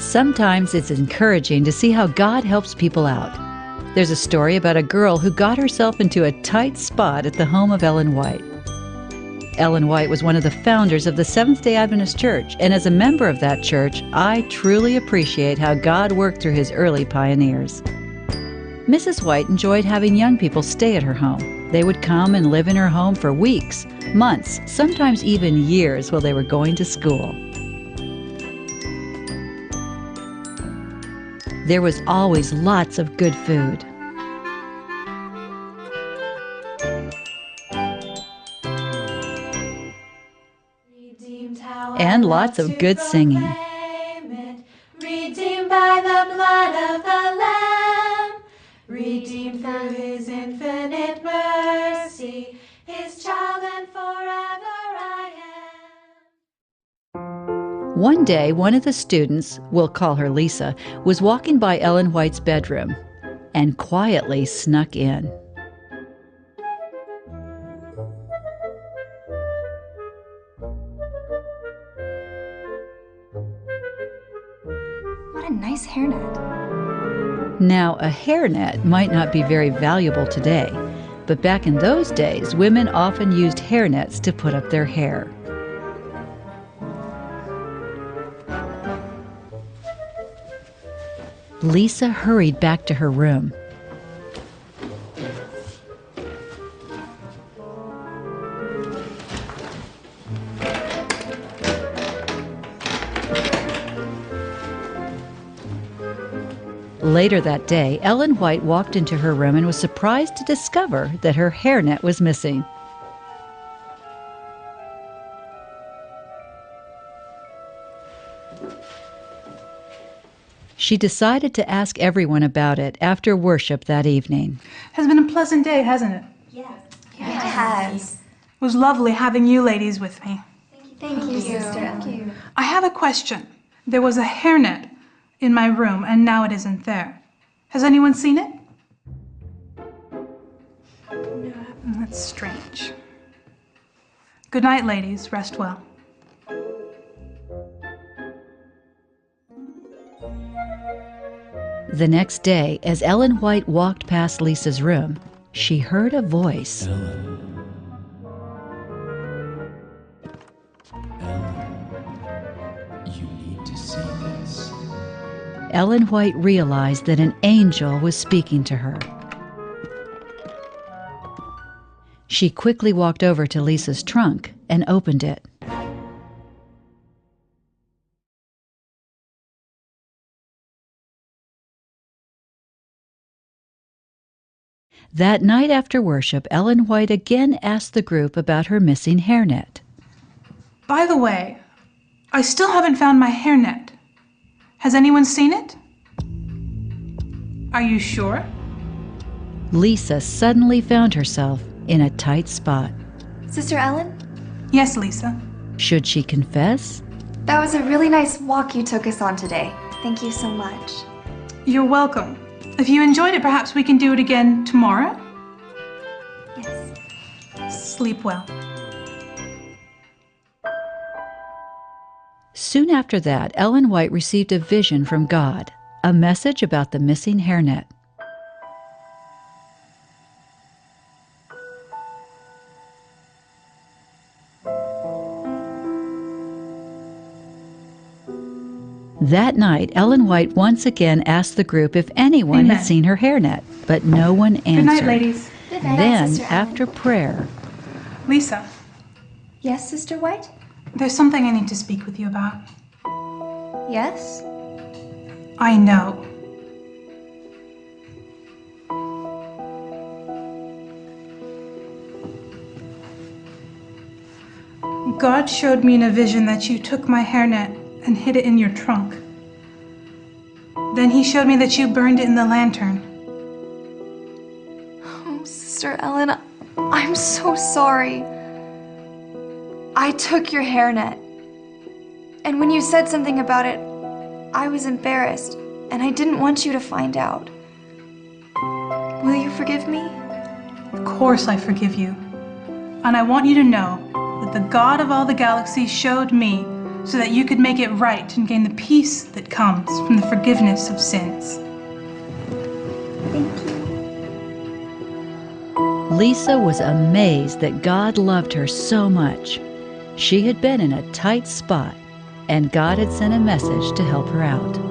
Sometimes it's encouraging to see how God helps people out. There's a story about a girl who got herself into a tight spot at the home of Ellen White. Ellen White was one of the founders of the Seventh-day Adventist Church, and as a member of that church, I truly appreciate how God worked through his early pioneers. Mrs. White enjoyed having young people stay at her home. They would come and live in her home for weeks, months, sometimes even years while they were going to school. There was always lots of good food. And lots of good singing. Redeemed by the blood of the Lamb, redeemed through his infinite mercy, his child and forever I am. One day, one of the students, we'll call her Lisa, was walking by Ellen White's bedroom and quietly snuck in. What a nice hairnet. Now, a hairnet might not be very valuable today, but back in those days, women often used hairnets to put up their hair. Lisa hurried back to her room. Later that day, Ellen White walked into her room and was surprised to discover that her hairnet was missing. She decided to ask everyone about it after worship that evening. Has been a pleasant day, hasn't it? Yeah, it has. It was lovely having you ladies with me. Thank you, sister. Thank you. I have a question. There was a hairnet in my room, and now it isn't there. Has anyone seen it? No. That's strange. Good night, ladies. Rest well. The next day, as Ellen White walked past Lisa's room, she heard a voice. You need to see this. Ellen White realized that an angel was speaking to her. She quickly walked over to Lisa's trunk and opened it. That night after worship, Ellen White again asked the group about her missing hairnet. By the way, I still haven't found my hairnet. Has anyone seen it? Are you sure? Lisa suddenly found herself in a tight spot. Sister Ellen, Yes, Lisa. Should she confess? that was a really nice walk you took us on today. Thank you so much. You're welcome. If you enjoyed it, perhaps we can do it again tomorrow? Yes. Sleep well. Soon after that, Ellen White received a vision from God, a message about the missing hairnet. That night, Ellen White once again asked the group if anyone Amen. had seen her hairnet, but no one answered. Good night, ladies. Good night, Then, Sister Ellen. after prayer, Lisa, Yes, Sister White? there's something I need to speak with you about. Yes? I know. God showed me in a vision that you took my hairnet and hid it in your trunk. Then he showed me that you burned it in the lantern. Oh, Sister Ellen, I'm so sorry. I took your hairnet. And when you said something about it, I was embarrassed, and I didn't want you to find out. Will you forgive me? Of course I forgive you. And I want you to know that the God of all the galaxies showed me so that you could make it right and gain the peace that comes from the forgiveness of sins. Thank you. Lisa was amazed that God loved her so much. She had been in a tight spot, and God had sent a message to help her out.